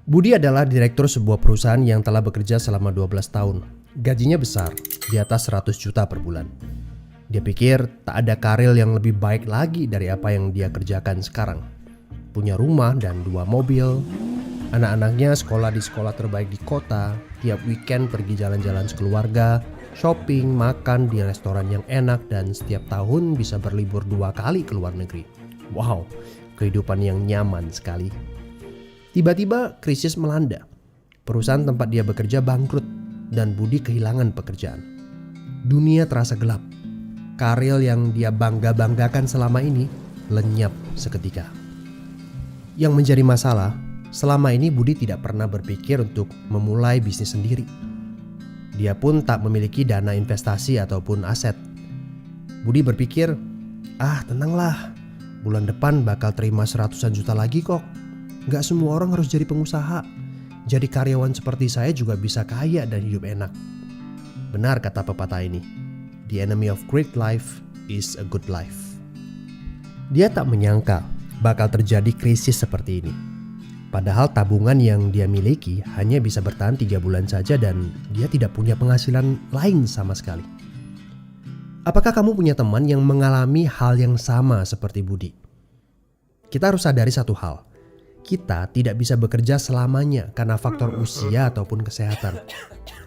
Budi adalah direktur sebuah perusahaan yang telah bekerja selama 12 tahun. Gajinya besar, di atas 100 juta per bulan. Dia pikir tak ada karir yang lebih baik lagi dari apa yang dia kerjakan sekarang. Punya rumah dan 2 mobil. Anak-anaknya sekolah di sekolah terbaik di kota. Tiap weekend pergi jalan-jalan sekeluarga, shopping, makan di restoran yang enak, dan setiap tahun bisa berlibur 2 kali ke luar negeri. Wow, kehidupan yang nyaman sekali. Tiba-tiba krisis melanda. Perusahaan tempat dia bekerja bangkrut dan Budi kehilangan pekerjaan. Dunia terasa gelap. Karir yang dia bangga-banggakan selama ini lenyap seketika. Yang menjadi masalah, selama ini Budi tidak pernah berpikir untuk memulai bisnis sendiri. Dia pun tak memiliki dana investasi ataupun aset. Budi berpikir, tenanglah, bulan depan bakal terima 100-an juta lagi kok. Gak semua orang harus jadi pengusaha. Jadi karyawan seperti saya juga bisa kaya dan hidup enak. Benar kata pepatah ini. The enemy of great life is a good life. Dia tak menyangka bakal terjadi krisis seperti ini. Padahal tabungan yang dia miliki hanya bisa bertahan 3 bulan saja dan dia tidak punya penghasilan lain sama sekali. Apakah kamu punya teman yang mengalami hal yang sama seperti Budi? Kita harus sadari satu hal. Kita tidak bisa bekerja selamanya karena faktor usia ataupun kesehatan.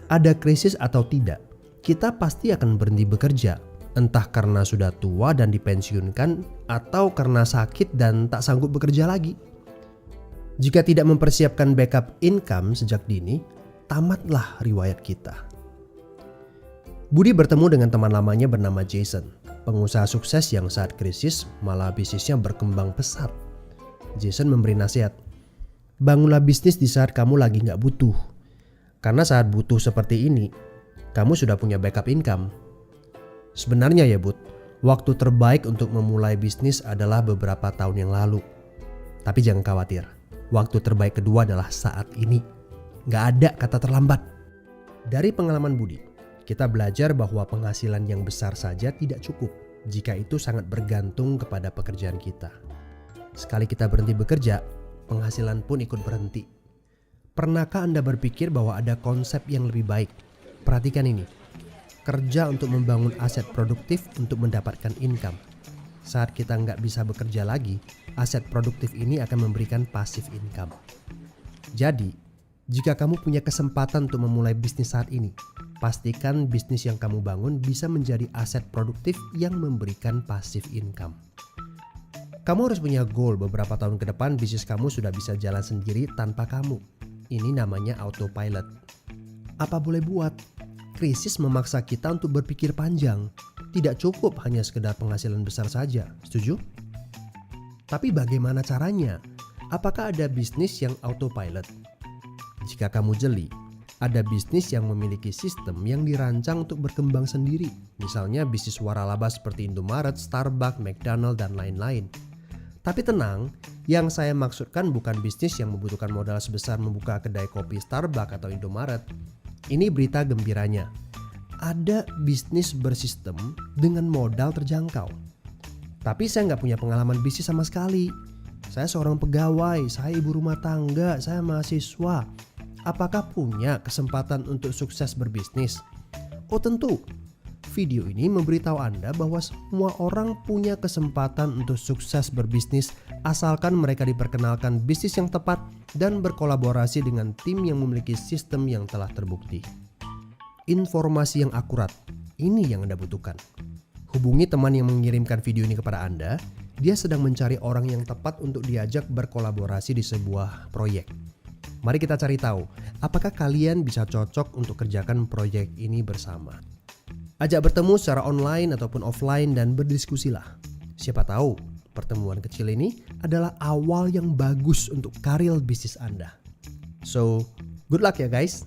Ada krisis atau tidak, kita pasti akan berhenti bekerja. Entah karena sudah tua dan dipensiunkan atau karena sakit dan tak sanggup bekerja lagi. Jika tidak mempersiapkan backup income sejak dini, tamatlah riwayat kita. Budi bertemu dengan teman lamanya bernama Jason, pengusaha sukses yang saat krisis malah bisnisnya berkembang pesat. Jason memberi nasihat, bangunlah bisnis di saat kamu lagi gak butuh. Karena saat butuh seperti ini, kamu sudah punya backup income. Sebenarnya ya Bud, waktu terbaik untuk memulai bisnis adalah beberapa tahun yang lalu. Tapi jangan khawatir, waktu terbaik kedua adalah saat ini. Gak ada kata terlambat. Dari pengalaman Budi, kita belajar bahwa penghasilan yang besar saja tidak cukup jika itu sangat bergantung kepada pekerjaan kita. Sekali kita berhenti bekerja, penghasilan pun ikut berhenti. Pernahkah Anda berpikir bahwa ada konsep yang lebih baik? Perhatikan ini. Kerja untuk membangun aset produktif untuk mendapatkan income. Saat kita nggak bisa bekerja lagi, aset produktif ini akan memberikan passive income. Jadi, jika kamu punya kesempatan untuk memulai bisnis saat ini, pastikan bisnis yang kamu bangun bisa menjadi aset produktif yang memberikan passive income. Kamu harus punya goal beberapa tahun ke depan bisnis kamu sudah bisa jalan sendiri tanpa kamu. Ini namanya autopilot. Apa boleh buat? Krisis memaksa kita untuk berpikir panjang. Tidak cukup hanya sekedar penghasilan besar saja. Setuju? Tapi bagaimana caranya? Apakah ada bisnis yang autopilot? Jika kamu jeli, ada bisnis yang memiliki sistem yang dirancang untuk berkembang sendiri. Misalnya bisnis waralaba seperti Indomaret, Starbucks, McDonald, dan lain-lain. Tapi tenang, yang saya maksudkan bukan bisnis yang membutuhkan modal sebesar membuka kedai kopi Starbucks atau Indomaret. Ini berita gembiranya. Ada bisnis bersistem dengan modal terjangkau. Tapi saya nggak punya pengalaman bisnis sama sekali. Saya seorang pegawai, saya ibu rumah tangga, saya mahasiswa. Apakah punya kesempatan untuk sukses berbisnis? Oh tentu. Video ini memberitahu Anda bahwa semua orang punya kesempatan untuk sukses berbisnis asalkan mereka diperkenalkan bisnis yang tepat dan berkolaborasi dengan tim yang memiliki sistem yang telah terbukti. Informasi yang akurat, ini yang Anda butuhkan. Hubungi teman yang mengirimkan video ini kepada Anda. Dia sedang mencari orang yang tepat untuk diajak berkolaborasi di sebuah proyek. Mari kita cari tahu, apakah kalian bisa cocok untuk kerjakan proyek ini bersama. Ajak bertemu secara online ataupun offline dan berdiskusilah. Siapa tahu pertemuan kecil ini adalah awal yang bagus untuk karir bisnis Anda. So, good luck ya guys.